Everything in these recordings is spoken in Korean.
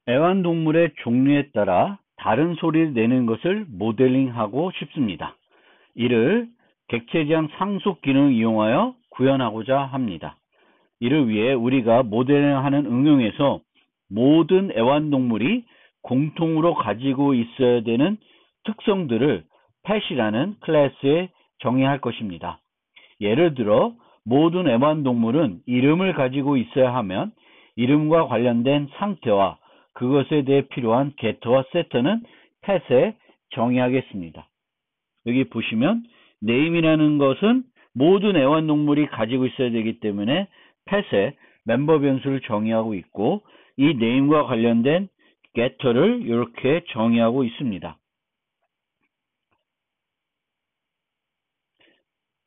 애완동물의 종류에 따라 다른 소리를 내는 것을 모델링하고 싶습니다. 이를 객체지향 상속 기능을 이용하여 구현하고자 합니다. 이를 위해 우리가 모델링하는 응용에서 모든 애완동물이 공통으로 가지고 있어야 되는 특성들을 펫이라는 클래스에 정의할 것입니다. 예를 들어 모든 애완동물은 이름을 가지고 있어야 하면 이름과 관련된 상태와 그것에 대해 필요한 get와 set는 펫에 정의하겠습니다. 여기 보시면 name이라는 것은 모든 애완동물이 가지고 있어야 되기 때문에 펫에 멤버 변수를 정의하고 있고 이 name과 관련된 getter를 이렇게 정의하고 있습니다.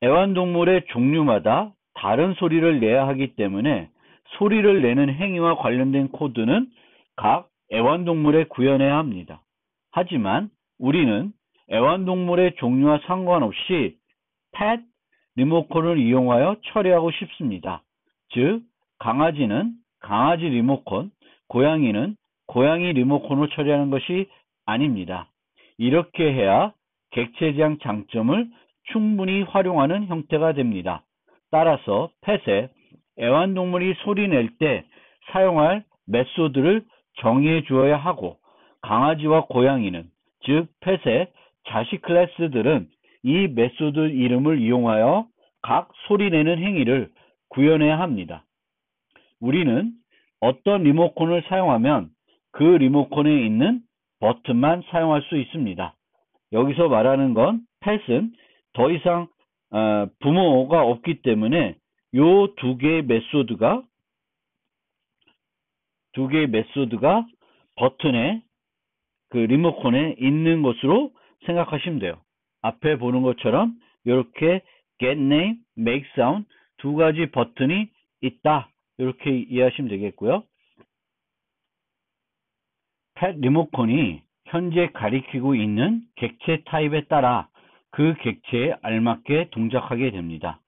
애완동물의 종류마다 다른 소리를 내야 하기 때문에 소리를 내는 행위와 관련된 코드는 각 애완동물에 구현해야 합니다. 하지만 우리는 애완동물의 종류와 상관없이 펫 리모컨을 이용하여 처리하고 싶습니다. 즉, 강아지는 강아지 리모컨, 고양이는 고양이 리모컨으로 처리하는 것이 아닙니다. 이렇게 해야 객체지향 장점을 충분히 활용하는 형태가 됩니다. 따라서 펫에 애완동물이 소리 낼 때 사용할 메소드를 정의해 주어야 하고 강아지와 고양이는 즉 펫의 자식 클래스들은 이 메소드 이름을 이용하여 각 소리내는 행위를 구현해야 합니다. 우리는 어떤 리모컨을 사용하면 그 리모컨에 있는 버튼만 사용할 수 있습니다. 여기서 말하는 건 펫은 더 이상 부모가 없기 때문에 요 두 개의 메소드가 버튼에 그 리모컨에 있는 것으로 생각하시면 돼요. 앞에 보는 것처럼 이렇게 get name, make sound 두 가지 버튼이 있다. 이렇게 이해하시면 되겠고요. 펫 리모컨이 현재 가리키고 있는 객체 타입에 따라 그 객체에 알맞게 동작하게 됩니다.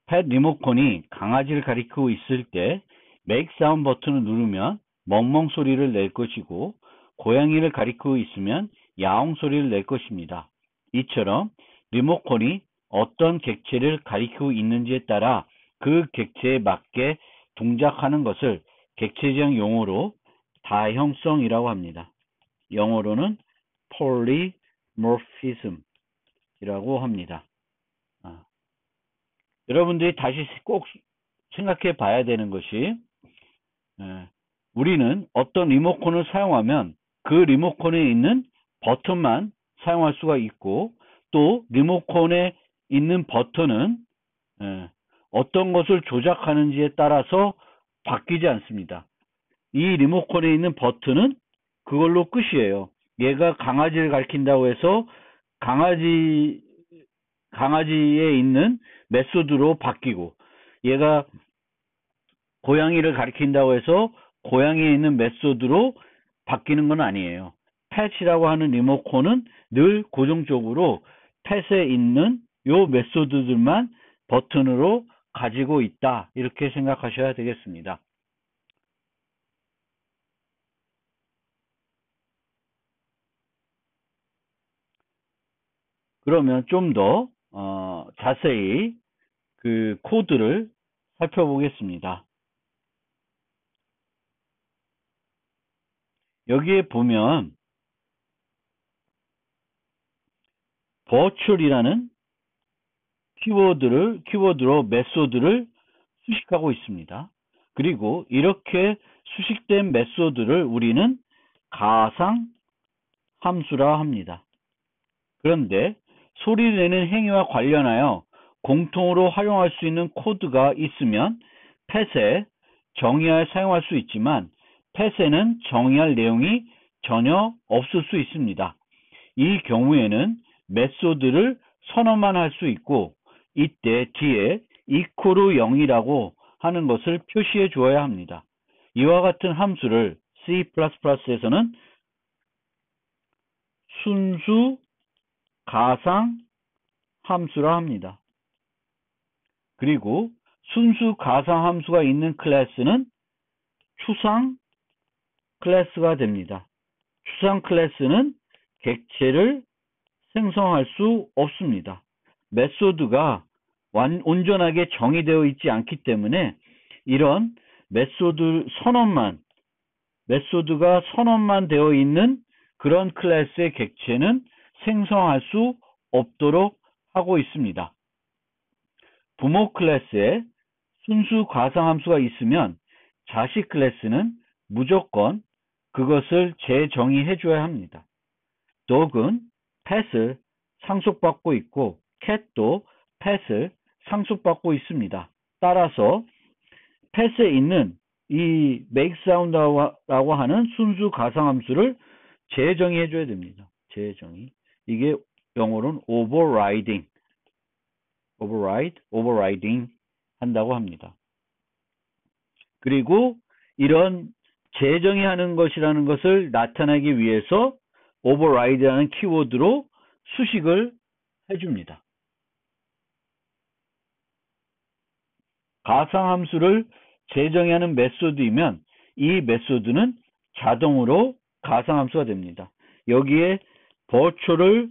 펫 리모컨이 강아지를 가리키고 있을 때 make sound 버튼을 누르면 멍멍 소리를 낼 것이고 고양이를 가리키고 있으면 야옹 소리를 낼 것입니다. 이처럼 리모컨이 어떤 객체를 가리키고 있는지에 따라 그 객체에 맞게 동작하는 것을 객체지향 용어로 다형성이라고 합니다. 영어로는 polymorphism이라고 합니다. 여러분들이 다시 꼭 생각해 봐야 되는 것이 우리는 어떤 리모컨을 사용하면 그 리모컨에 있는 버튼만 사용할 수가 있고 또 리모컨에 있는 버튼은 어떤 것을 조작하는지에 따라서 바뀌지 않습니다. 이 리모컨에 있는 버튼은 그걸로 끝이에요. 얘가 강아지를 가리킨다고 해서 강아지에 있는 메소드로 바뀌고 얘가 고양이를 가리킨다고 해서 고양이에 있는 메소드로 바뀌는 건 아니에요. 펫이라고 하는 리모컨은 늘 고정적으로 펫에 있는 요 메소드들만 버튼으로 가지고 있다. 이렇게 생각하셔야 되겠습니다. 그러면 좀 더 자세히 그 코드를 살펴보겠습니다. 여기에 보면 virtual이라는 키워드로 메소드를 수식하고 있습니다. 그리고 이렇게 수식된 메소드를 우리는 가상 함수라 합니다. 그런데 소리 내는 행위와 관련하여 공통으로 활용할 수 있는 코드가 있으면 펫에 정의하여 사용할 수 있지만 펫에는 정의할 내용이 전혀 없을 수 있습니다. 이 경우에는 메소드를 선언만 할 수 있고 이때 뒤에 equal 0이라고 하는 것을 표시해 주어야 합니다. 이와 같은 함수를 C++에서는 순수 가상 함수라 합니다. 그리고 순수 가상 함수가 있는 클래스는 추상 클래스가 됩니다. 추상 클래스는 객체를 생성할 수 없습니다. 메소드가 온전하게 정의되어 있지 않기 때문에 이런 메소드가 선언만 되어 있는 그런 클래스의 객체는 생성할 수 없도록 하고 있습니다. 부모 클래스에 순수 가상함수가 있으면 자식 클래스는 무조건 그것을 재정의해 줘야 합니다. dog은 pet을 상속받고 있고 cat도 pet을 상속받고 있습니다. 따라서 pet에 있는 이 make sound라고 하는 순수 가상함수를 재정의해 줘야 됩니다. 재정의. 이게 영어로는 overriding 한다고 합니다. 그리고 이런 재정의하는 것이라는 것을 나타내기 위해서 override라는 키워드로 수식을 해줍니다. 가상함수를 재정의하는 메소드이면 이 메소드는 자동으로 가상함수가 됩니다. 여기에 virtual을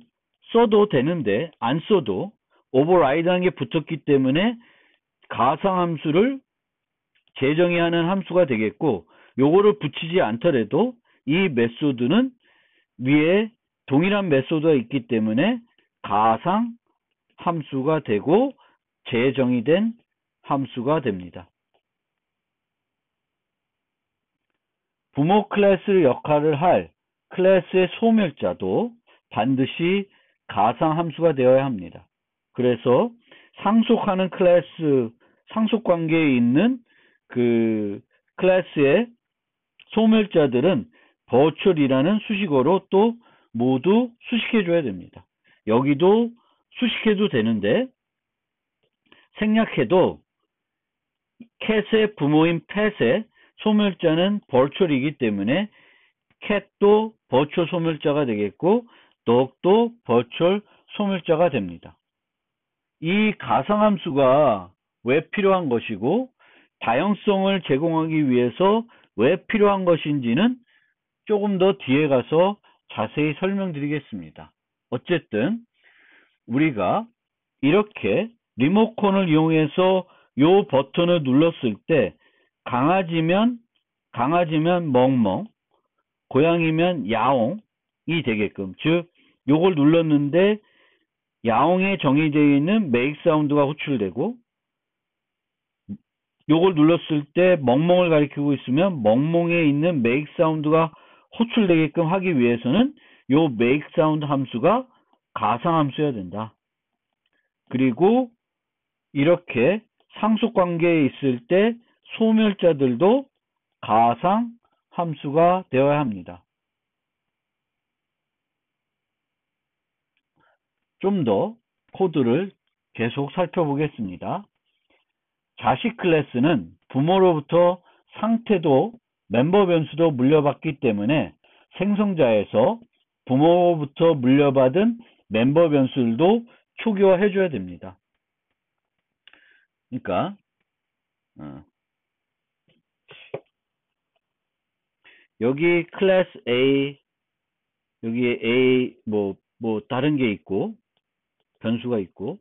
써도 되는데 안 써도 override라는 게 붙었기 때문에 가상함수를 재정의하는 함수가 되겠고, 요거를 붙이지 않더라도 이 메소드는 위에 동일한 메소드가 있기 때문에 가상함수가 되고 재정의된 함수가 됩니다. 부모 클래스 역할을 할 클래스의 소멸자도 반드시 가상함수가 되어야 합니다. 그래서 상속하는 클래스, 상속관계에 있는 그 클래스의 소멸자들은 virtual이라는 수식어로 또 모두 수식해줘야 됩니다. 여기도 수식해도 되는데 생략해도 cat의 부모인 pet의 소멸자는 virtual이기 때문에 cat도 virtual 소멸자가 되겠고 dog도 virtual 소멸자가 됩니다. 이 가상함수가 왜 필요한 것이고 다양성을 제공하기 위해서 왜 필요한 것인지는 조금 더 뒤에 가서 자세히 설명드리겠습니다. 어쨌든 우리가 이렇게 리모컨을 이용해서 요 버튼을 눌렀을 때 강아지면 멍멍, 고양이면 야옹이 되게끔, 즉 요걸 눌렀는데 야옹에 정의되어 있는 make 사운드가 호출되고 요걸 눌렀을 때 멍멍을 가리키고 있으면 멍멍에 있는 make 사운드가 호출되게끔 하기 위해서는 요 make 사운드 함수가 가상함수여야 된다. 그리고 이렇게 상속관계에 있을 때 소멸자들도 가상함수가 되어야 합니다. 좀 더 코드를 계속 살펴보겠습니다. 자식 클래스는 부모로부터 상태도 멤버 변수도 물려받기 때문에 생성자에서 부모로부터 물려받은 멤버 변수들도 초기화해 줘야 됩니다. 그러니까 여기 클래스 A, 여기에 A 뭐 다른 게 있고 변수가 있고,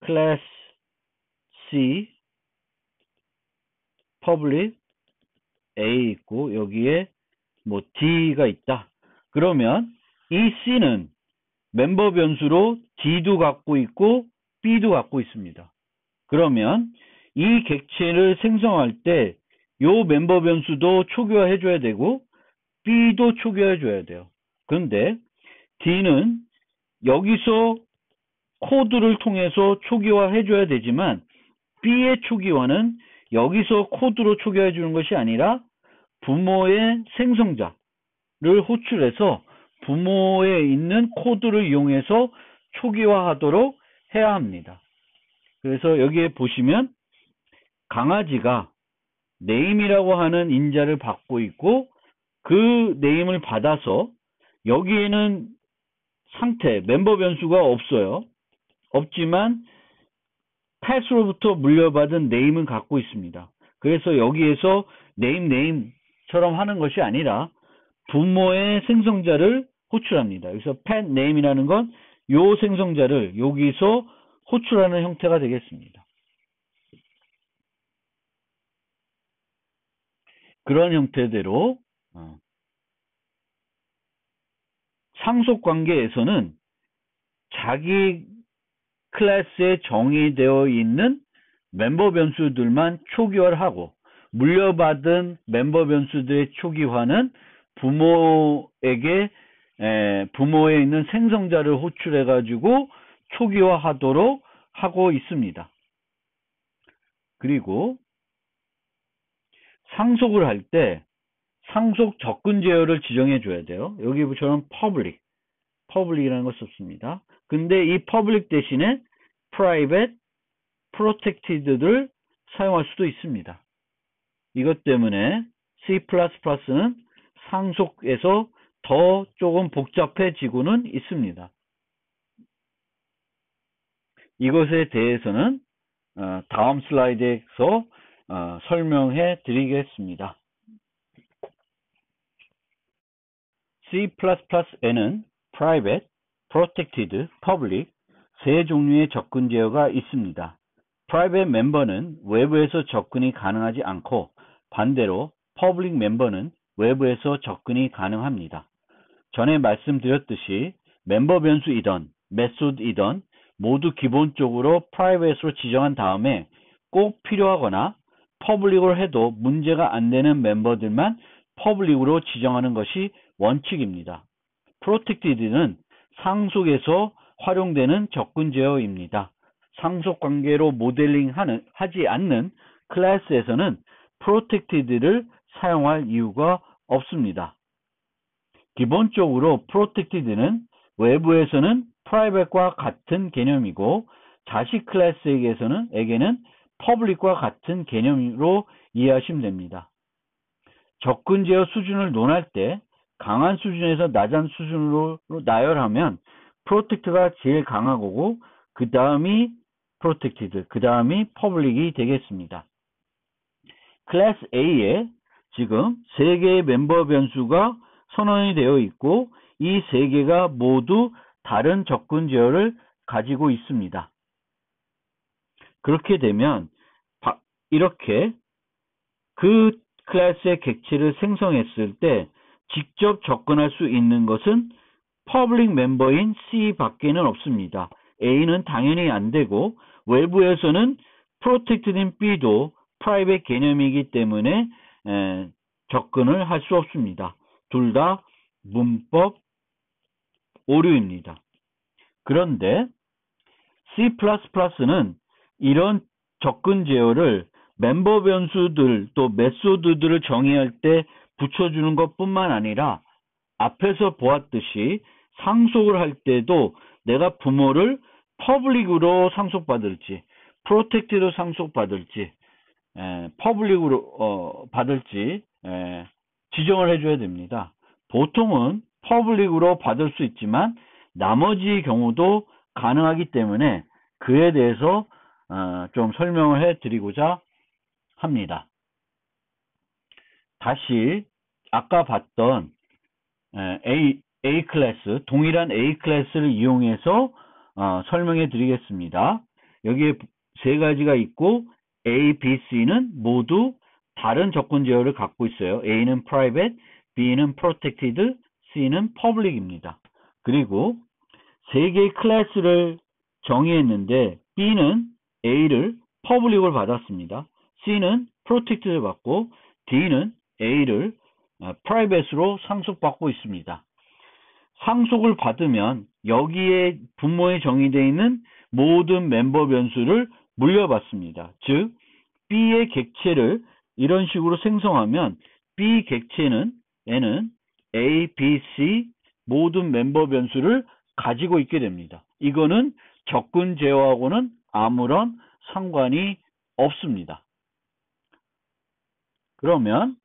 클래스 C public A 있고 여기에 뭐 D가 있다. 그러면 이 C는 멤버 변수로 D도 갖고 있고 B도 갖고 있습니다. 그러면 이 객체를 생성할 때 요 멤버 변수도 초기화해 줘야 되고 B도 초기화해 줘야 돼요. 그런데 D는 여기서 코드를 통해서 초기화해 줘야 되지만 B의 초기화는 여기서 코드로 초기화해 주는 것이 아니라 부모의 생성자를 호출해서 부모에 있는 코드를 이용해서 초기화하도록 해야 합니다. 그래서 여기에 보시면 강아지가 name이라고 하는 인자를 받고 있고 그 name을 받아서 여기에는 상태, 멤버 변수가 없어요. 없지만 pet으로부터 물려받은 name은 갖고 있습니다. 그래서 여기에서 name처럼 하는 것이 아니라 부모의 생성자를 호출합니다. 그래서 pet name이라는 건 요 생성자를 여기서 호출하는 형태가 되겠습니다. 그런 형태대로 상속 관계에서는 자기 클래스에 정의되어 있는 멤버 변수들만 초기화하고 물려받은 멤버 변수들의 초기화는 부모에 있는 생성자를 호출해 가지고 초기화하도록 하고 있습니다. 그리고 상속을 할 때 상속 접근 제어를 지정해 줘야 돼요. 여기처럼 public이라는 걸 썼습니다. 근데 이 public 대신에 private, protected를 사용할 수도 있습니다. 이것 때문에 C++는 상속에서 더 조금 복잡해지고는 있습니다. 이것에 대해서는 다음 슬라이드에서 설명해 드리겠습니다. C++에는 private, protected, public 세 종류의 접근 제어가 있습니다. private 멤버는 외부에서 접근이 가능하지 않고 반대로 public 멤버는 외부에서 접근이 가능합니다. 전에 말씀드렸듯이 멤버 변수이던 메소드이던 모두 기본적으로 private으로 지정한 다음에 꼭 필요하거나 public으로 해도 문제가 안 되는 멤버들만 public으로 지정하는 것이 원칙입니다. protected는 상속에서 활용되는 접근 제어입니다. 상속 관계로 모델링 하지 않는 클래스에서는 protected를 사용할 이유가 없습니다. 기본적으로 protected는 외부에서는 private과 같은 개념이고 자식 클래스에게는 public과 같은 개념으로 이해하시면 됩니다. 접근 제어 수준을 논할 때 강한 수준에서 낮은 수준으로 나열하면 protect가 제일 강한 거고 그 다음이 protected, 그 다음이 public이 되겠습니다. 클래스 A에 지금 3개의 멤버 변수가 선언이 되어 있고 이 3개가 모두 다른 접근 제어를 가지고 있습니다. 그렇게 되면 이렇게 그 클래스의 객체를 생성했을 때 직접 접근할 수 있는 것은 퍼블릭 멤버인 C 밖에는 없습니다. A는 당연히 안 되고 외부에서는 프로텍트된 B도 프라이빗 개념이기 때문에 접근을 할 수 없습니다. 둘 다 문법 오류입니다. 그런데 C++는 이런 접근 제어를 멤버 변수들 또 메소드들을 정의할 때 붙여주는 것뿐만 아니라 앞에서 보았듯이 상속을 할 때도 내가 부모를 퍼블릭으로 상속받을지 프로텍티드로 상속받을지 퍼블릭으로 받을지 지정을 해줘야 됩니다. 보통은 퍼블릭으로 받을 수 있지만 나머지 경우도 가능하기 때문에 그에 대해서 좀 설명을 해드리고자 합니다. 다시 아까 봤던 A 클래스, 동일한 A 클래스를 이용해서 설명해 드리겠습니다. 여기에 세 가지가 있고 A, B, C는 모두 다른 접근 제어를 갖고 있어요. A는 private, B는 protected, C는 public입니다. 그리고 세 개의 클래스를 정의했는데 B는 A를 public을 받았습니다. C는 protected를 받고 D는 A를 private로 상속받고 있습니다. 상속을 받으면 여기에 부모에 정의되어 있는 모든 멤버 변수를 물려받습니다. 즉 B의 객체를 이런 식으로 생성하면 B 객체는 A, B, C 모든 멤버 변수를 가지고 있게 됩니다. 이거는 접근 제어하고는 아무런 상관이 없습니다. 그러면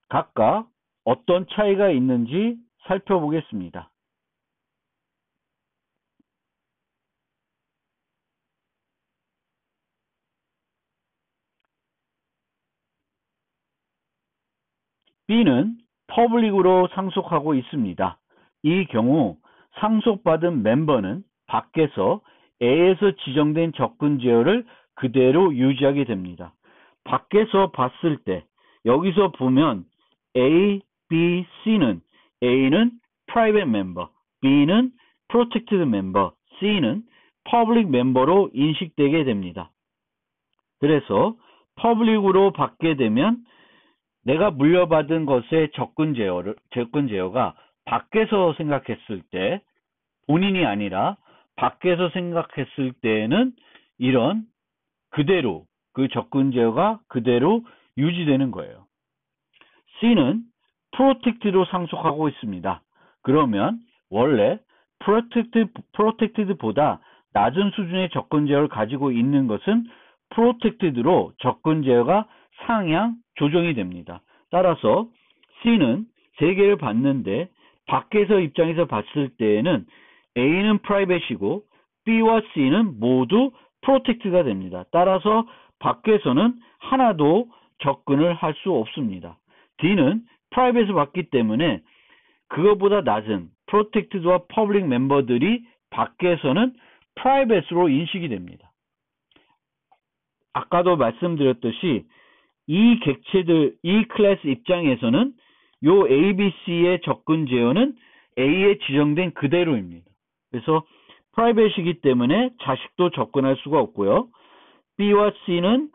각각 어떤 차이가 있는지 살펴보겠습니다. B는 퍼블릭으로 상속하고 있습니다. 이 경우 상속받은 멤버는 밖에서 A에서 지정된 접근 제어를 그대로 유지하게 됩니다. 밖에서 봤을 때 여기서 보면 A, B, C는 A는 private member, B는 protected member, C는 public member로 인식되게 됩니다. 그래서 public으로 받게 되면 내가 물려받은 것의 접근 제어가 밖에서 생각했을 때 본인이 아니라 밖에서 생각했을 때는 이런 그대로 그 접근 제어가 그대로 유지되는 거예요. C는 protected로 상속하고 있습니다. 그러면 원래 protected보다 낮은 수준의 접근 제어를 가지고 있는 것은 protected로 접근 제어가 상향 조정이 됩니다. 따라서 C는 3개를 받는데 밖에서 입장에서 봤을 때에는 A는 private이고 B와 C는 모두 protected가 됩니다. 따라서 밖에서는 하나도 접근을 할 수 없습니다. D는 private을 받기 때문에 그것보다 낮은 protected와 public 멤버들이 밖에서는 private로 인식이 됩니다. 아까도 말씀드렸듯이 이 객체들, 이 클래스 입장에서는 요 A, B, C의 접근 제어는 A에 지정된 그대로입니다. 그래서 private이기 때문에 자식도 접근할 수가 없고요. B와 C는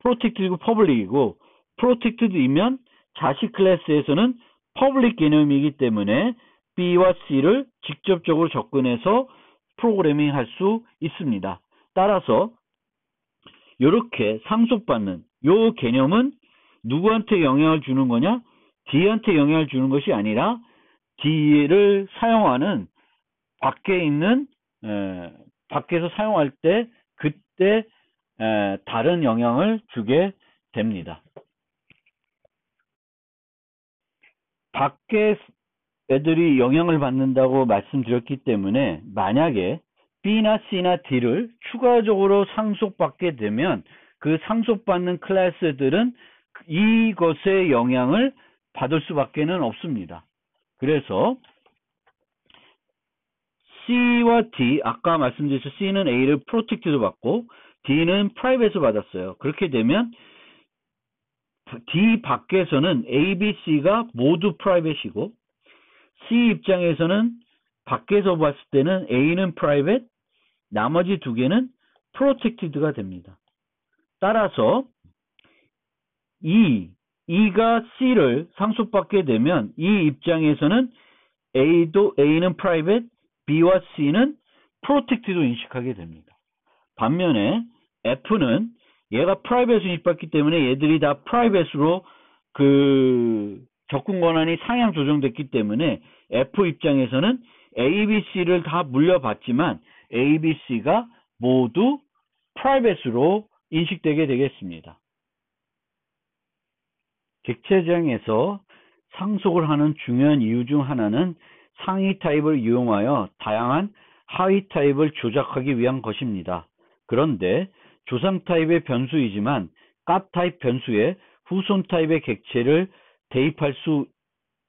protected이고 public이고 protected이면 자식 클래스에서는 public 개념이기 때문에 B와 C를 직접적으로 접근해서 프로그래밍 할 수 있습니다. 따라서 이렇게 상속받는 요 개념은 누구한테 영향을 주는 거냐? D한테 영향을 주는 것이 아니라 D를 사용하는 밖에 있는 밖에서 사용할 때 그때 다른 영향을 주게 됩니다. 밖에 애들이 영향을 받는다고 말씀드렸기 때문에 만약에 B나 C나 D를 추가적으로 상속받게 되면 그 상속받는 클래스들은 이것의 영향을 받을 수밖에는 없습니다. 그래서 C와 D, 아까 말씀드렸죠. C는 A를 protected로 받고 D는 private로 받았어요. 그렇게 되면 D 밖에서는 A, B, C가 모두 private이고 C 입장에서는 밖에서 봤을 때는 A는 private, 나머지 두 개는 protected가 됩니다. 따라서 E가 C를 상속받게 되면 이 입장에서는 A는 private, B와 C는 protected로 인식하게 됩니다. 반면에 F는 얘가 private로 인식받기 때문에 얘들이 다 private로 그 접근 권한이 상향 조정됐기 때문에 F 입장에서는 A, B, C를 다 물려받지만 A, B, C가 모두 private로 인식되게 되겠습니다. 객체지향에서 상속을 하는 중요한 이유 중 하나는 상위 타입을 이용하여 다양한 하위 타입을 조작하기 위한 것입니다. 그런데 조상 타입의 변수이지만 값 타입 변수에 후손 타입의 객체를 대입할 수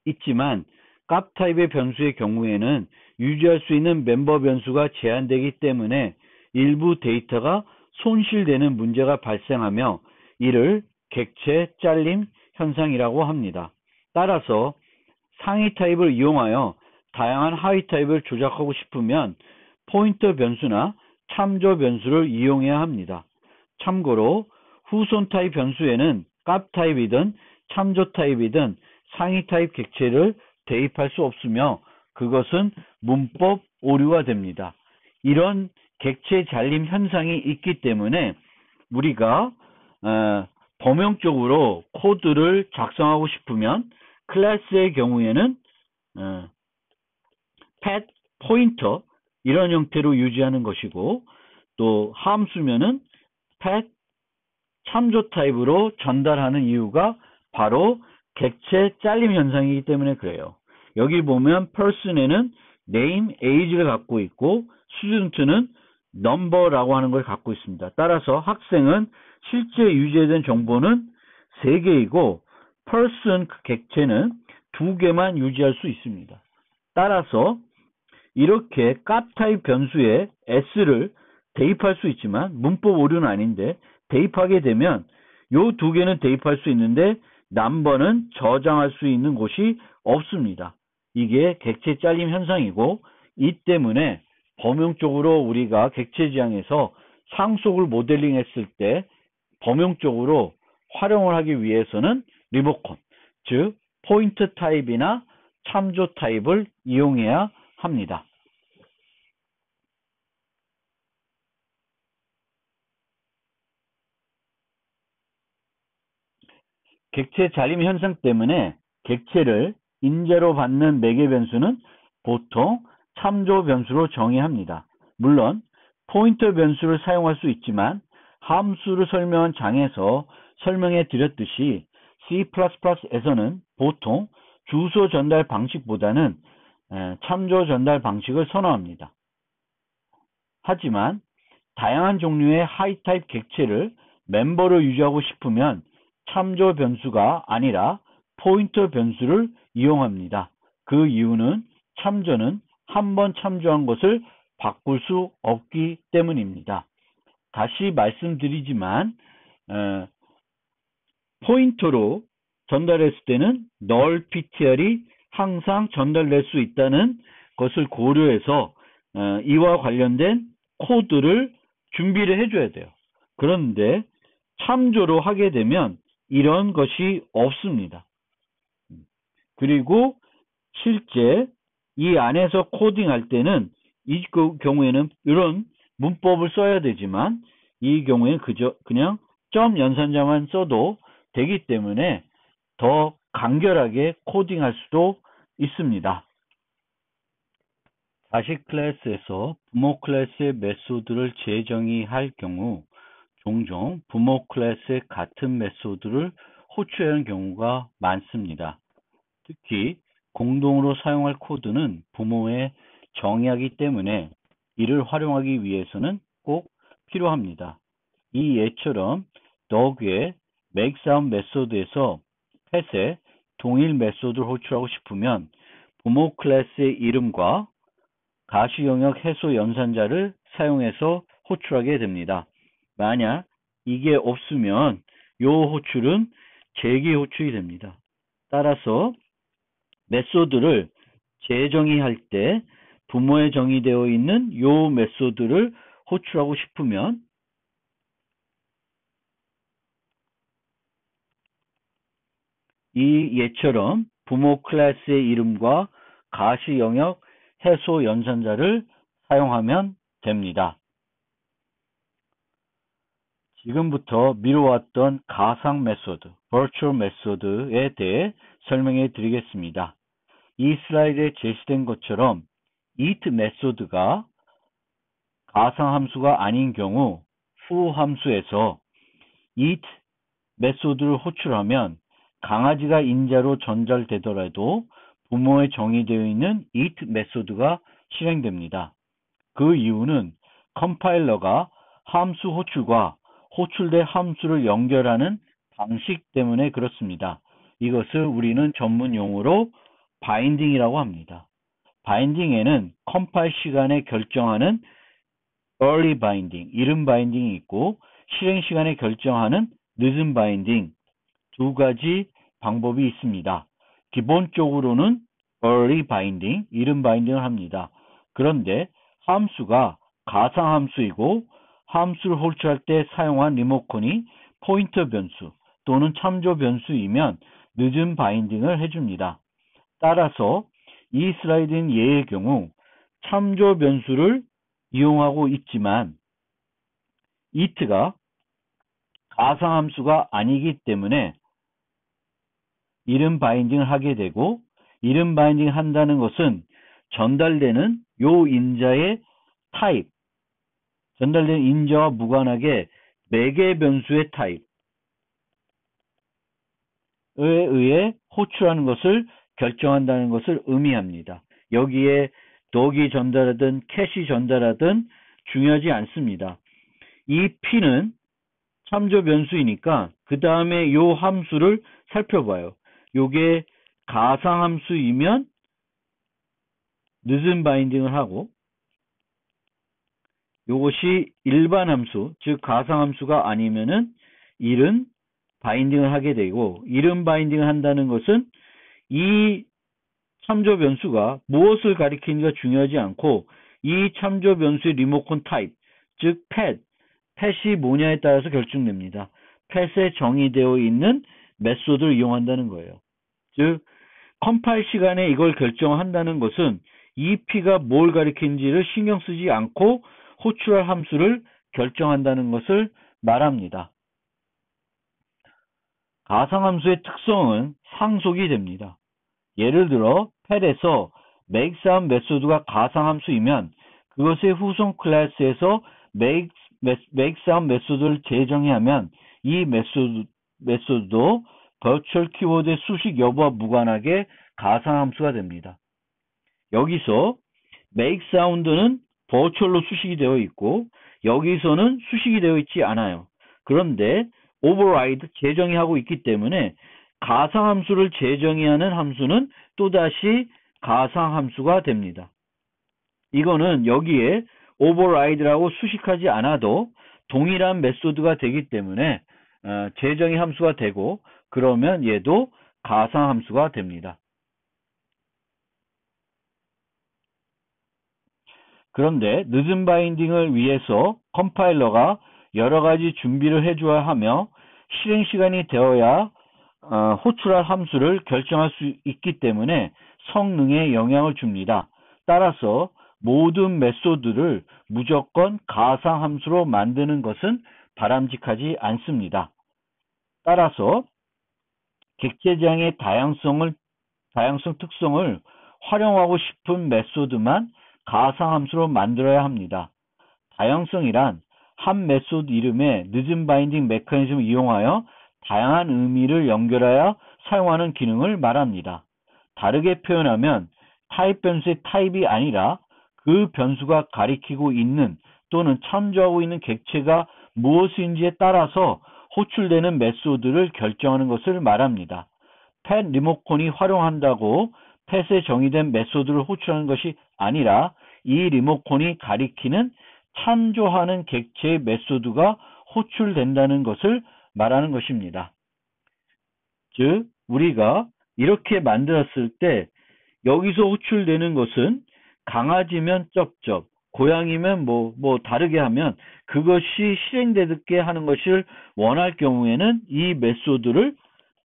있지만 값 타입의 변수의 경우에는 유지할 수 있는 멤버 변수가 제한되기 때문에 일부 데이터가 손실되는 문제가 발생하며 이를 객체 잘림 현상이라고 합니다. 따라서 상위 타입을 이용하여 다양한 하위 타입을 조작하고 싶으면 포인터 변수나 참조 변수를 이용해야 합니다. 참고로 후손 타입 변수에는 값 타입이든 참조 타입이든 상위 타입 객체를 대입할 수 없으며 그것은 문법 오류가 됩니다. 이런 객체 잘림 현상이 있기 때문에 우리가 범용적으로 코드를 작성하고 싶으면 클래스의 경우에는 pet, 포인터 이런 형태로 유지하는 것이고 또 함수면은 pet, 참조 타입으로 전달하는 이유가 바로 객체 잘림 현상이기 때문에 그래요. 여기 보면 person에는 name, age를 갖고 있고 student는 number라고 하는 걸 갖고 있습니다. 따라서 학생은 실제 유지된 정보는 3개이고 person 그 객체는 2개만 유지할 수 있습니다. 따라서 이렇게 값 타입 변수에 s를 대입할 수 있지만 문법 오류는 아닌데 대입하게 되면 요 2개는 대입할 수 있는데 넘버는 저장할 수 있는 곳이 없습니다. 이게 객체 잘림 현상이고 이 때문에 범용적으로 우리가 객체 지향에서 상속을 모델링 했을 때 범용적으로 활용을 하기 위해서는 리모컨, 즉 포인트 타입이나 참조 타입을 이용해야 합니다. 객체 자림 현상 때문에 객체를 인재로 받는 매개 변수는 보통 참조 변수로 정의합니다. 물론 포인터 변수를 사용할 수 있지만 함수를 설명한 장에서 설명해 드렸듯이 C++에서는 보통 주소 전달 방식보다는 참조 전달 방식을 선호합니다. 하지만 다양한 종류의 하이 타입 객체를 멤버로 유지하고 싶으면 참조 변수가 아니라 포인터 변수를 이용합니다. 그 이유는 참조는 한 번 참조한 것을 바꿀 수 없기 때문입니다. 다시 말씀드리지만 포인터로 전달했을 때는 null ptr이 항상 전달될 수 있다는 것을 고려해서 이와 관련된 코드를 준비를 해줘야 돼요. 그런데 참조로 하게 되면 이런 것이 없습니다. 그리고 실제 이 안에서 코딩할 때는 이 경우에는 이런 문법을 써야 되지만 이 경우에는 그냥 점 연산자만 써도 되기 때문에 더 간결하게 코딩할 수도 있습니다. 자식 클래스에서 부모 클래스의 메소드를 재정의할 경우 종종 부모 클래스의 같은 메소드를 호출하는 경우가 많습니다. 특히 공동으로 사용할 코드는 부모에 정의하기 때문에 이를 활용하기 위해서는 꼭 필요합니다. 이 예처럼 dog의 makeSound 메소드에서 펫의 동일 메소드를 호출하고 싶으면 부모 클래스의 이름과 가시영역 해소 연산자를 사용해서 호출하게 됩니다. 만약 이게 없으면 이 호출은 재기 호출이 됩니다. 따라서 메소드를 재정의할 때 부모에 정의되어 있는 이 메소드를 호출하고 싶으면 이 예처럼 부모 클래스의 이름과 가시 영역 해소 연산자를 사용하면 됩니다. 지금부터 미뤄왔던 가상 메소드, virtual 메소드에 대해 설명해 드리겠습니다. 이 슬라이드에 제시된 것처럼 it 메소드가 가상 함수가 아닌 경우 foo 함수에서 it 메소드를 호출하면 강아지가 인자로 전달되더라도 부모에 정의되어 있는 it 메소드가 실행됩니다. 그 이유는 컴파일러가 함수 호출과 호출된 함수를 연결하는 방식 때문에 그렇습니다. 이것을 우리는 전문 용어로 바인딩이라고 합니다. 바인딩에는 컴파일 시간에 결정하는 early binding, 이른 바인딩이 있고 실행 시간에 결정하는 늦은 바인딩 두 가지 방법이 있습니다. 기본적으로는 early binding, 이른 바인딩을 합니다. 그런데 함수가 가상함수이고 함수를 호출할 때 사용한 리모컨이 포인터 변수 또는 참조 변수이면 늦은 바인딩을 해줍니다. 따라서 이 슬라이드인 예의 경우 참조 변수를 이용하고 있지만 it가 가상함수가 아니기 때문에 이른 바인딩을 하게 되고 이른 바인딩을 한다는 것은 전달되는 요 인자의 타입, 전달되는 인자와 무관하게 매개 변수의 타입에 의해 호출하는 것을 결정한다는 것을 의미합니다. 여기에 dog이 전달하든 cat이 전달하든 중요하지 않습니다. 이 P는 참조 변수이니까 그 다음에 요 함수를 살펴봐요. 요게 가상함수이면 늦은 바인딩을 하고, 요것이 일반 함수, 즉 가상함수가 아니면은 이른 바인딩을 하게 되고, 이른 바인딩을 한다는 것은 이 참조 변수가 무엇을 가리키는가 중요하지 않고 이 참조 변수의 리모컨 타입, 즉 펫이 뭐냐에 따라서 결정됩니다. 펫에 정의되어 있는 메소드를 이용한다는 거예요. 즉 컴파일 시간에 이걸 결정한다는 것은 이 P가 뭘 가리키는지를 신경 쓰지 않고 호출할 함수를 결정한다는 것을 말합니다. 가상함수의 특성은 상속이 됩니다. 예를 들어 펫에서 makeSound 메소드가 가상함수이면 그것의 후속 클래스에서 makeSound 메소드를 재정의 하면 이 메소드도 버추얼 키워드의 수식 여부와 무관하게 가상함수가 됩니다. 여기서 makeSound는 버추얼로 수식이 되어 있고 여기서는 수식이 되어 있지 않아요. 그런데 override 재정의하고 있기 때문에 가상함수를 재정의하는 함수는 또다시 가상함수가 됩니다. 이거는 여기에 override라고 수식하지 않아도 동일한 메소드가 되기 때문에 재정의 함수가 되고 그러면 얘도 가상함수가 됩니다. 그런데 늦은 바인딩을 위해서 컴파일러가 여러 가지 준비를 해줘야 하며 실행 시간이 되어야 호출할 함수를 결정할 수 있기 때문에 성능에 영향을 줍니다. 따라서 모든 메소드를 무조건 가상함수로 만드는 것은 바람직하지 않습니다. 따라서 객체지향의 다양성 특성을 활용하고 싶은 메소드만 가상함수로 만들어야 합니다. 다양성이란 한 메소드 이름에 늦은 바인딩 메커니즘을 이용하여 다양한 의미를 연결하여 사용하는 기능을 말합니다. 다르게 표현하면 타입 변수의 타입이 아니라 그 변수가 가리키고 있는 또는 참조하고 있는 객체가 무엇인지에 따라서 호출되는 메소드를 결정하는 것을 말합니다. 펫 리모컨이 활용한다고 펫에 정의된 메소드를 호출하는 것이 아니라 이 리모컨이 가리키는 참조하는 객체의 메소드가 호출된다는 것을 말하는 것입니다. 즉 우리가 이렇게 만들었을 때 여기서 호출되는 것은 강아지면 쩝쩝, 고양이면 뭐 다르게 하면 그것이 실행되게 하는 것을 원할 경우에는 이 메소드를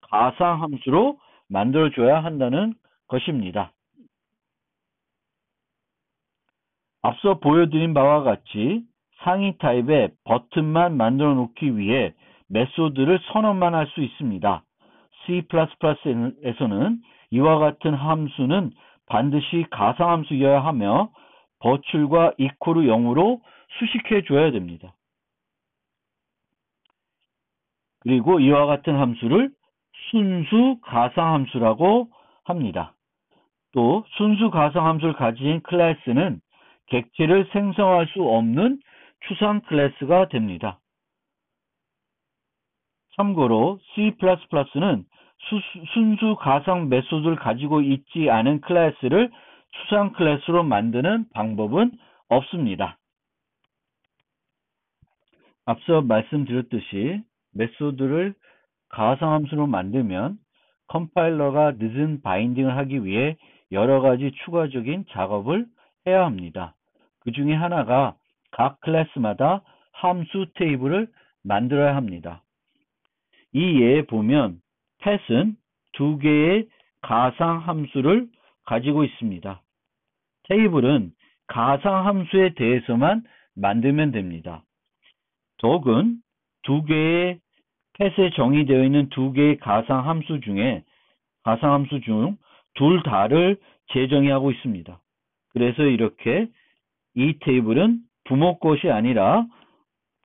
가상함수로 만들어줘야 한다는 것입니다. 앞서 보여드린 바와 같이 상위 타입의 버튼만 만들어 놓기 위해 메소드를 선언만 할 수 있습니다. C++에서는 이와 같은 함수는 반드시 가상함수여야 하며 버출과 이퀄을 0으로 수식해 줘야 됩니다. 그리고 이와 같은 함수를 순수 가상함수라고 합니다. 또 순수 가상함수를 가진 클래스는 객체를 생성할 수 없는 추상 클래스가 됩니다. 참고로 C++는 순수 가상 메소드를 가지고 있지 않은 클래스를 추상 클래스로 만드는 방법은 없습니다. 앞서 말씀드렸듯이 메소드를 가상함수로 만들면 컴파일러가 늦은 바인딩을 하기 위해 여러 가지 추가적인 작업을 해야 합니다. 그 중에 하나가 각 클래스마다 함수 테이블을 만들어야 합니다. 이 예에 보면 펫은 두 개의 가상함수를 가지고 있습니다. 테이블은 가상함수에 대해서만 만들면 됩니다. dog은 두 개의 펫에 정의되어 있는 두 개의 가상함수 중 둘 다를 재정의하고 있습니다. 그래서 이렇게 이 테이블은 부모 것이 아니라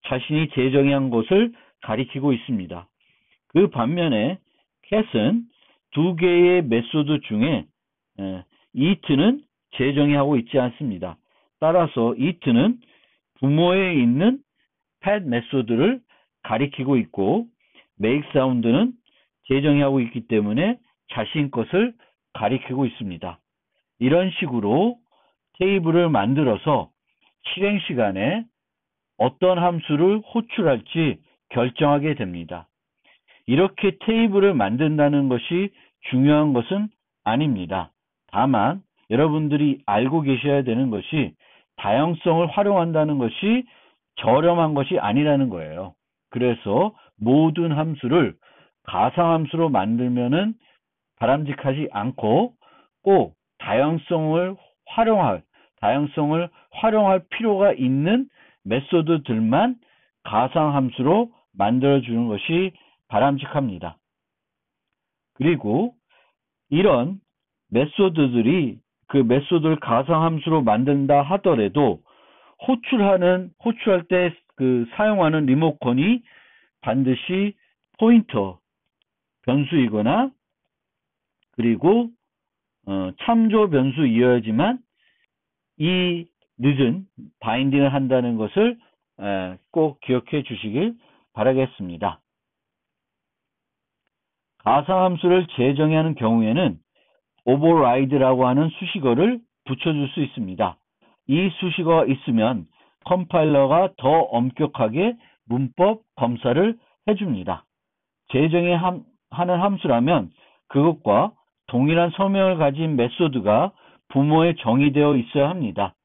자신이 재정의한 것을 가리키고 있습니다. 그 반면에 cat은 두 개의 메소드 중에 it는 재정의하고 있지 않습니다. 따라서 it는 부모에 있는 pet 메소드를 가리키고 있고 make sound는 재정의하고 있기 때문에 자신 것을 가리키고 있습니다. 이런 식으로 테이블을 만들어서 실행 시간에 어떤 함수를 호출할지 결정하게 됩니다. 이렇게 테이블을 만든다는 것이 중요한 것은 아닙니다. 다만 여러분들이 알고 계셔야 되는 것이 다양성을 활용한다는 것이 저렴한 것이 아니라는 거예요. 그래서 모든 함수를 가상함수로 만들면은 바람직하지 않고 꼭 다양성을 활용할 필요가 있는 메소드들만 가상함수로 만들어주는 것이 바람직합니다. 그리고 이런 메소드들이 그 메소드를 가상함수로 만든다 하더라도 호출할 때 그 사용하는 리모컨이 반드시 포인터 변수이거나 그리고 참조 변수이어야지만 이 늦은 바인딩을 한다는 것을 꼭 기억해 주시길 바라겠습니다. 가상함수를 재정의하는 경우에는 override라고 하는 수식어를 붙여줄 수 있습니다. 이 수식어가 있으면 컴파일러가 더 엄격하게 문법 검사를 해줍니다. 재정의하는 함수라면 그것과 동일한 설명을 가진 메소드가 부모에 정의되어 있어야 합니다.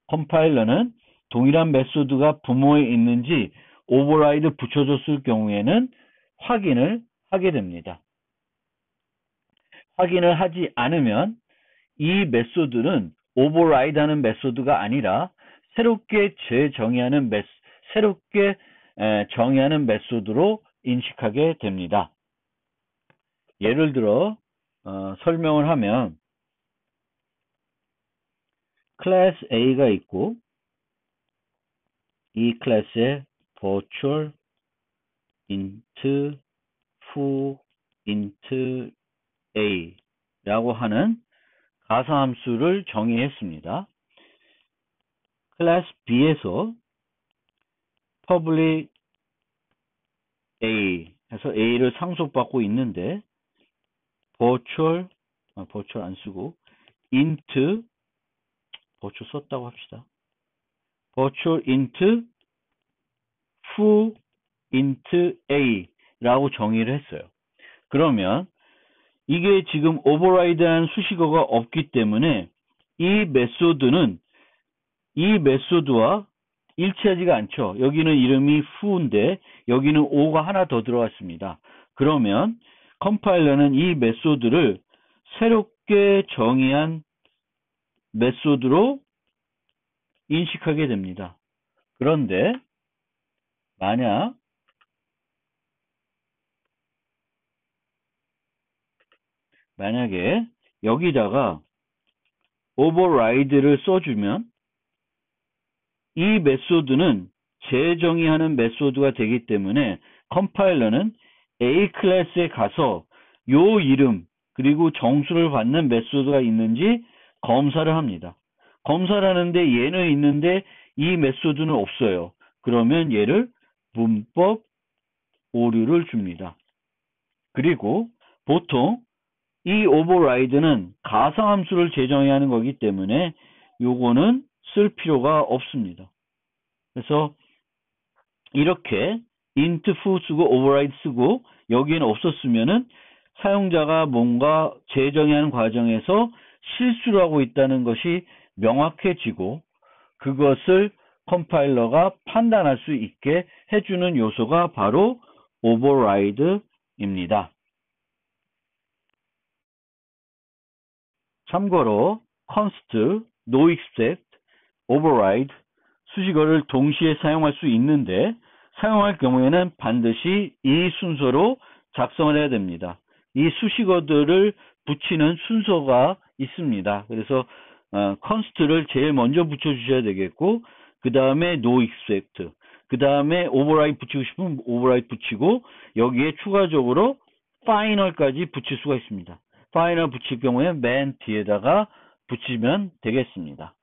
컴파일러는 동일한 메소드가 부모에 있는지 오버라이드 붙여줬을 경우에는 확인을 하게 됩니다. 확인을 하지 않으면 이 메소드는 오버라이드하는 메소드가 아니라 새롭게 정의하는 메소드로 인식하게 됩니다. 예를 들어 설명을 하면 클래스 A가 있고 이 클래스에 virtual int foo int a 라고 하는 가상함수를 정의했습니다. 클래스 B에서 public A 해서 A를 상속받고 있는데 virtual 안 쓰고 int virtual 썼다고 합시다. virtual int foo int a 라고 정의를 했어요. 그러면 이게 지금 override한 수식어가 없기 때문에 이 메소드와 일치하지가 않죠. 여기는 이름이 foo인데 여기는 o가 하나 더 들어왔습니다. 그러면 컴파일러는 이 메소드를 새롭게 정의한 메소드로 인식하게 됩니다. 그런데 만약에 여기다가 override를 써주면 이 메소드는 재정의하는 메소드가 되기 때문에 컴파일러는 A 클래스에 가서 요 이름 그리고 정수를 받는 메소드가 있는지 검사를 합니다. 검사를 하는데 얘는 있는데 이 메소드는 없어요. 그러면 얘를 문법 오류를 줍니다. 그리고 보통 이 override는 가상함수를 재정해야 하는 거기 때문에 요거는 쓸 필요가 없습니다. 그래서 이렇게 int foo 쓰고 override 쓰고 여기에는 없었으면은 사용자가 뭔가 재정의하는 과정에서 실수를 하고 있다는 것이 명확해지고 그것을 컴파일러가 판단할 수 있게 해주는 요소가 바로 override입니다. 참고로 const, noexpect, override 수식어를 동시에 사용할 수 있는데 사용할 경우에는 반드시 이 순서로 작성을 해야 됩니다. 이 수식어들을 붙이는 순서가 있습니다. 그래서 const를 제일 먼저 붙여주셔야 되겠고 그 다음에 noexpect, 그 다음에 override 붙이고 싶으면 override 붙이고 여기에 추가적으로 final까지 붙일 수가 있습니다. final 붙일 경우에 맨 뒤에다가 붙이면 되겠습니다.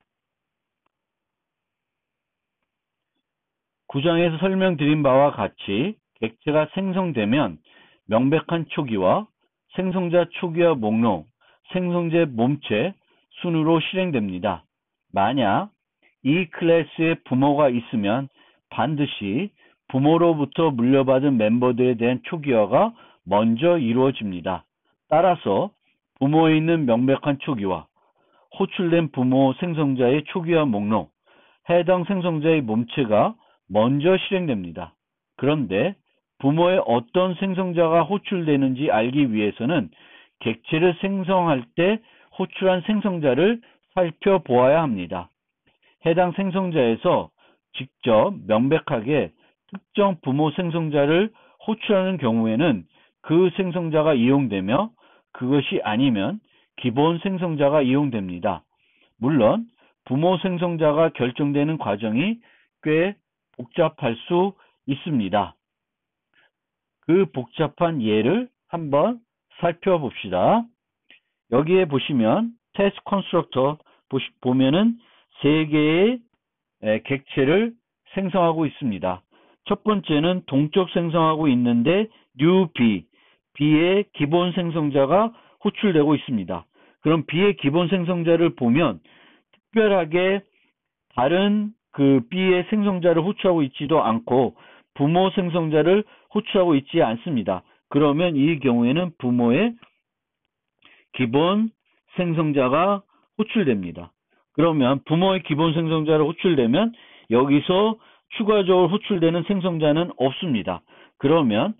구장에서 설명드린 바와 같이 객체가 생성되면 명백한 초기화, 생성자 초기화 목록, 생성제 몸체 순으로 실행됩니다. 만약 이 클래스에 부모가 있으면 반드시 부모로부터 물려받은 멤버들에 대한 초기화가 먼저 이루어집니다. 따라서 부모에 있는 명백한 초기화, 호출된 부모 생성자의 초기화 목록, 해당 생성자의 몸체가 먼저 실행됩니다. 그런데 부모의 어떤 생성자가 호출되는지 알기 위해서는 객체를 생성할 때 호출한 생성자를 살펴보아야 합니다. 해당 생성자에서 직접 명백하게 특정 부모 생성자를 호출하는 경우에는 그 생성자가 이용되며 그것이 아니면 기본 생성자가 이용됩니다. 물론 부모 생성자가 결정되는 과정이 꽤 복잡할 수 있습니다. 그 복잡한 예를 한번 살펴봅시다. 여기에 보시면 테스트 컨스트럭터 보면은 3개의 객체를 생성하고 있습니다. 첫 번째는 동적 생성하고 있는데 new B, B의 기본 생성자가 호출되고 있습니다. 그럼 B의 기본 생성자를 보면 특별하게 다른 그 B의 생성자를 호출하고 있지도 않고 부모 생성자를 호출하고 있지 않습니다. 그러면 이 경우에는 부모의 기본 생성자가 호출됩니다. 그러면 부모의 기본 생성자를 호출되면 여기서 추가적으로 호출되는 생성자는 없습니다. 그러면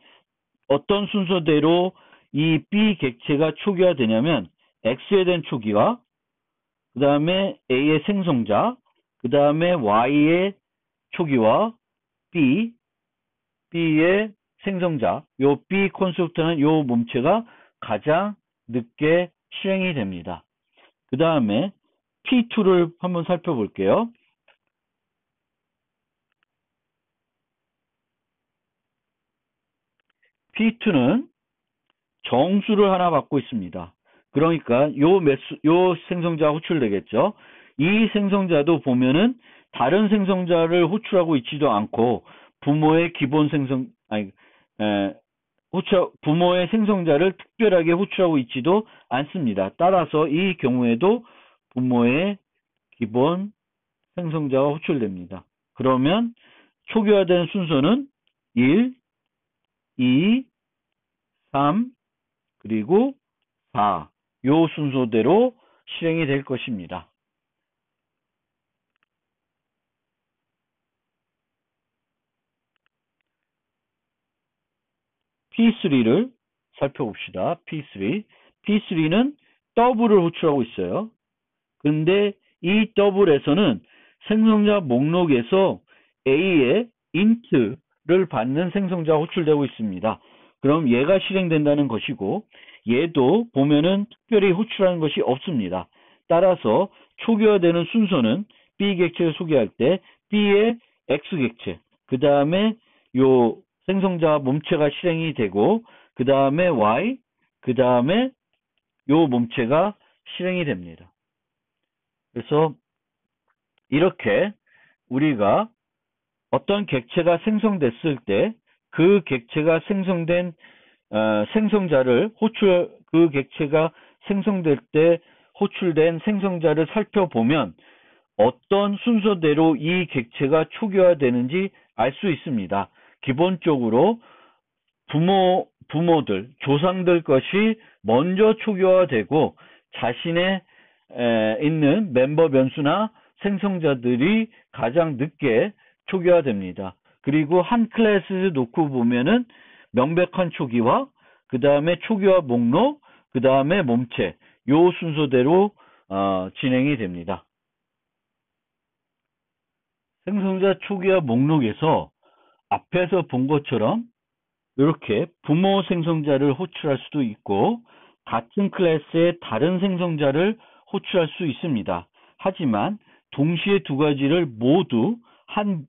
어떤 순서대로 이 B 객체가 초기화되냐면 X에 대한 초기화, 그 다음에 A의 생성자, 그 다음에 Y의 초기화, B의 생성자, 요 B 컨스트럭터는 요 몸체가 가장 늦게 실행이 됩니다. 그 다음에 P2를 한번 살펴볼게요. P2는 정수를 하나 받고 있습니다. 그러니까 요 생성자가 호출되겠죠. 이 생성자도 보면은 다른 생성자를 호출하고 있지도 않고 부모의 기본 부모의 생성자를 특별하게 호출하고 있지도 않습니다. 따라서 이 경우에도 부모의 기본 생성자가 호출됩니다. 그러면 초기화된 순서는 1, 2, 3, 그리고 4. 요 순서대로 실행이 될 것입니다. P3를 살펴봅시다. P3는 더블을 호출하고 있어요. 근데 이 더블에서는 생성자 목록에서 A의 int를 받는 생성자가 호출되고 있습니다. 그럼 얘가 실행된다는 것이고 얘도 보면은 특별히 호출하는 것이 없습니다. 따라서 초기화되는 순서는 B 객체를 소개할 때 B의 X 객체, 그 다음에 요 생성자 몸체가 실행이 되고 그 다음에 Y, 그 다음에 요 몸체가 실행이 됩니다. 그래서 이렇게 우리가 어떤 객체가 생성됐을 때 그 객체가 생성된 생성자를 그 객체가 생성될 때 호출된 생성자를 살펴보면 어떤 순서대로 이 객체가 초기화되는지 알 수 있습니다. 기본적으로 부모들, 조상들 것이 먼저 초기화되고 자신의 있는 멤버 변수나 생성자들이 가장 늦게 초기화됩니다. 그리고 한 클래스를 놓고 보면은 명백한 초기화, 그 다음에 초기화 목록, 그 다음에 몸체, 요 순서대로 진행이 됩니다. 생성자 초기화 목록에서 앞에서 본 것처럼 이렇게 부모 생성자를 호출할 수도 있고 같은 클래스의 다른 생성자를 호출할 수 있습니다. 하지만 동시에 두 가지를 모두 한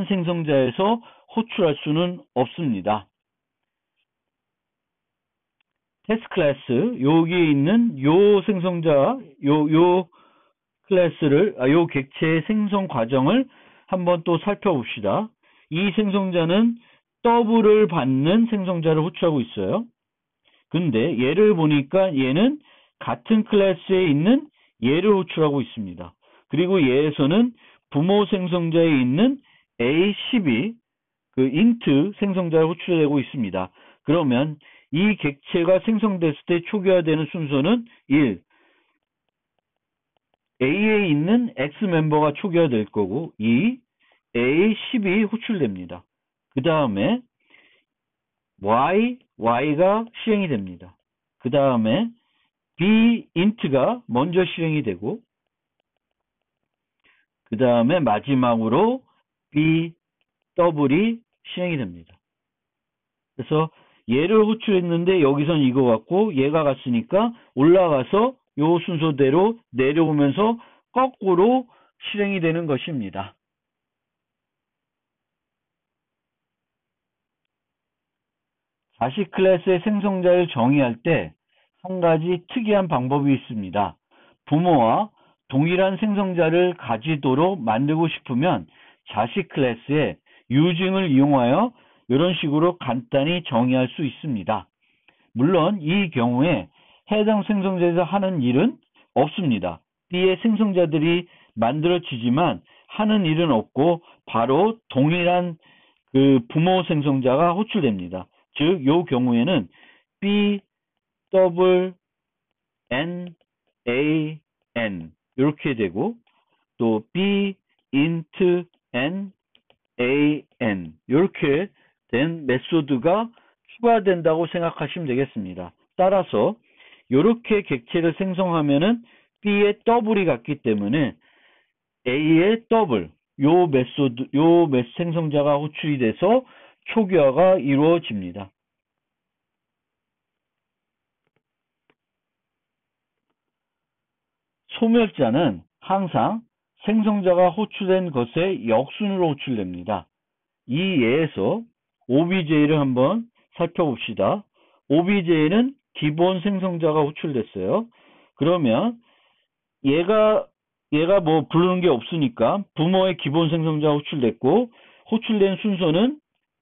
생성자에서 호출할 수는 없습니다. 테스트 클래스, 여기에 있는 요 생성자, 요 클래스를, 요 객체의 생성 과정을 한번 또 살펴봅시다. 이 생성자는 더블을 받는 생성자를 호출하고 있어요. 근데 얘를 보니까 얘는 같은 클래스에 있는 얘를 호출하고 있습니다. 그리고 얘에서는 부모 생성자에 있는 A12 그 int 생성자를 호출하고 있습니다. 그러면 이 객체가 생성됐을 때 초기화되는 순서는 1. A에 있는 X 멤버가 초기화될 거고 2. A12 호출됩니다. 그 다음에 Y가 실행이 됩니다. 그 다음에 B int가 먼저 실행이 되고 그 다음에 마지막으로 B 더블이 실행이 됩니다. 그래서 얘를 호출했는데 여기선 이거 같고 얘가 갔으니까 올라가서 요 순서대로 내려오면서 거꾸로 실행이 되는 것입니다. 자식 클래스의 생성자를 정의할 때 한 가지 특이한 방법이 있습니다. 부모와 동일한 생성자를 가지도록 만들고 싶으면 자식 클래스의 유징을 이용하여 이런 식으로 간단히 정의할 수 있습니다. 물론 이 경우에 해당 생성자에서 하는 일은 없습니다. B의 생성자들이 만들어지지만 하는 일은 없고 바로 동일한 그 부모 생성자가 호출됩니다. 즉, 이 경우에는 B 더블 N A N 이렇게 되고 또 B int N A N 이렇게 된 메소드가 추가된다고 생각하시면 되겠습니다. 따라서 이렇게 객체를 생성하면은 B의 더블이 같기 때문에 A의 더블 요 생성자가 호출이 돼서 초기화가 이루어집니다. 소멸자는 항상 생성자가 호출된 것의 역순으로 호출됩니다. 이 예에서 OBJ를 한번 살펴봅시다. OBJ는 기본 생성자가 호출됐어요. 그러면 얘가 뭐 부르는 게 없으니까 부모의 기본 생성자가 호출됐고 호출된 순서는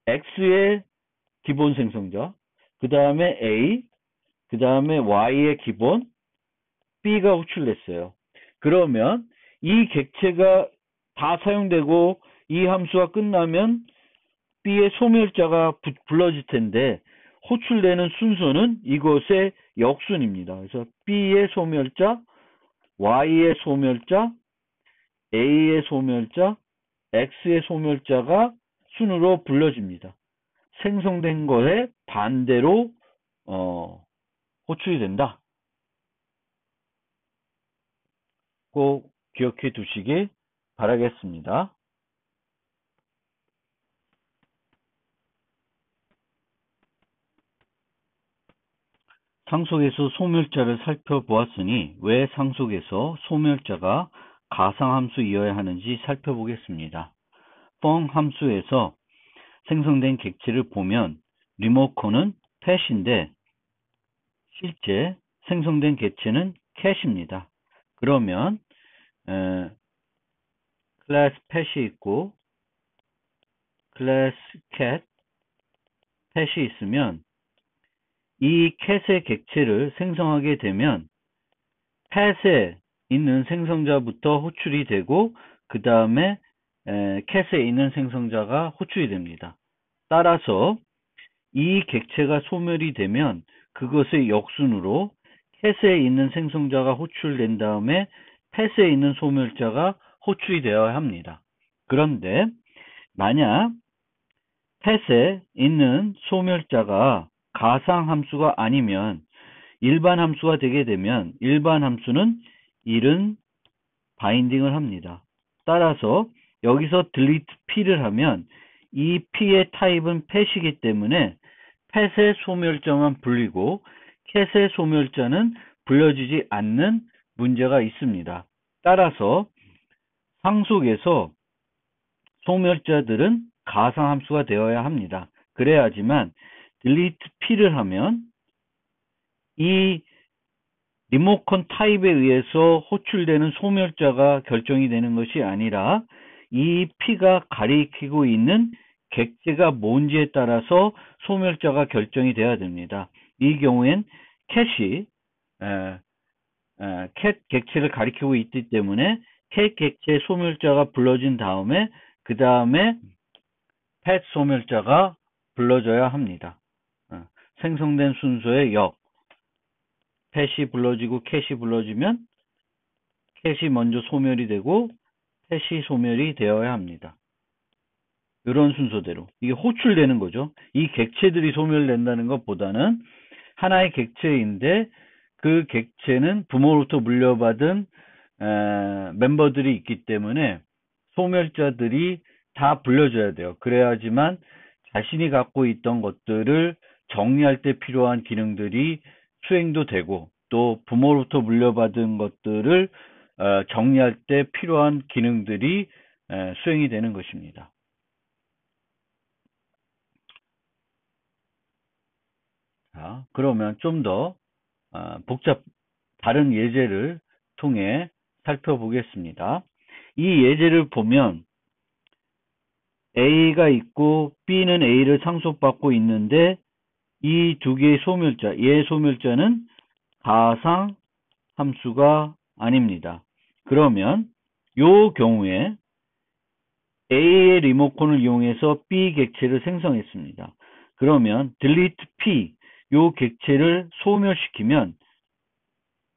X의 기본 생성자, 그 다음에 A, 그 다음에 Y의 기본, B가 호출됐어요. 그러면 이 객체가 다 사용되고 이 함수가 끝나면 B의 소멸자가 불러질 텐데 호출되는 순서는 이것의 역순입니다. 그래서 B의 소멸자, Y의 소멸자, A의 소멸자, X의 소멸자가 순으로 불러집니다. 생성된 거에 반대로 호출이 된다. 꼭 기억해 두시기 바라겠습니다. 상속에서 소멸자를 살펴보았으니 왜 상속에서 소멸자가 가상함수이어야 하는지 살펴보겠습니다. 펑 함수에서 생성된 객체를 보면 리모컨은 펫인데 실제 생성된 객체는 캣입니다. 그러면 클래스 펫이 있고 클래스 캣 펫이 있으면 이 캣의 객체를 생성하게 되면 펫에 있는 생성자부터 호출이 되고 그 다음에 캣에 있는 생성자가 호출이 됩니다. 따라서 이 객체가 소멸이 되면 그것의 역순으로 캣에 있는 생성자가 호출된 다음에 펫에 있는 소멸자가 호출이 되어야 합니다. 그런데 만약 펫에 있는 소멸자가 가상함수가 아니면 일반 함수가 되게 되면 일반 함수는 1은 바인딩을 합니다. 따라서 여기서 delete p를 하면 이 p의 타입은 펫이기 때문에 펫의 소멸자만 불리고 캣의 소멸자는 불려지지 않는 문제가 있습니다. 따라서 상속에서 소멸자들은 가상함수가 되어야 합니다. 그래야지만 delete p를 하면 이 리모컨 타입에 의해서 호출되는 소멸자가 결정이 되는 것이 아니라 이 p가 가리키고 있는 객체가 뭔지에 따라서 소멸자가 결정이 돼야 됩니다. 이 경우엔 캣이 캣 객체를 가리키고 있기 때문에 캣 객체 소멸자가 불러진 다음에 그 다음에 펫 소멸자가 불러져야 합니다. 생성된 순서의 역, 펫이 불러지고 캣이 불러지면 캣이 먼저 소멸이 되고 펫이 소멸이 되어야 합니다. 이런 순서대로 이게 호출되는 거죠. 이 객체들이 소멸된다는 것보다는 하나의 객체인데 그 객체는 부모로부터 물려받은 멤버들이 있기 때문에 소멸자들이 다 불려줘야 돼요. 그래야지만 자신이 갖고 있던 것들을 정리할 때 필요한 기능들이 수행도 되고 또 부모로부터 물려받은 것들을 정리할 때 필요한 기능들이 수행이 되는 것입니다. 자, 그러면 좀 더 다른 예제를 통해 살펴보겠습니다. 이 예제를 보면 A가 있고 B는 A를 상속받고 있는데 이 두 개의 소멸자, 얘 소멸자는 가상 함수가 아닙니다. 그러면 이 경우에 A의 리모컨을 이용해서 B 객체를 생성했습니다. 그러면 delete P, 이 객체를 소멸시키면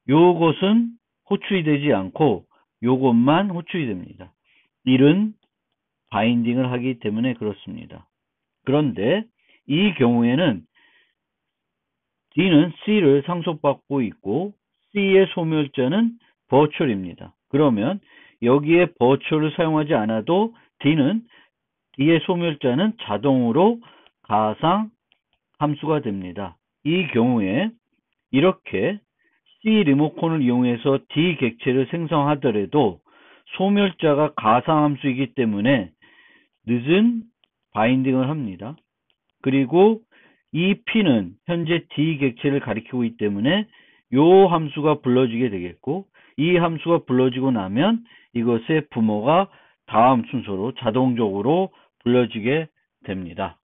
요것은 호출이 되지 않고 요것만 호출이 됩니다. 이는 바인딩을 하기 때문에 그렇습니다. 그런데 이 경우에는 D는 C를 상속받고 있고 C의 소멸자는 버추얼입니다. 그러면 여기에 버추얼을 사용하지 않아도 D의 소멸자는 자동으로 가상 함수가 됩니다. 이 경우에 이렇게 C 리모컨을 이용해서 D 객체를 생성하더라도 소멸자가 가상함수이기 때문에 늦은 바인딩을 합니다. 그리고 이 P는 현재 D 객체를 가리키고 있기 때문에 이 함수가 불러지게 되겠고 이 함수가 불러지고 나면 이것의 부모가 다음 순서로 자동적으로 불려지게 됩니다.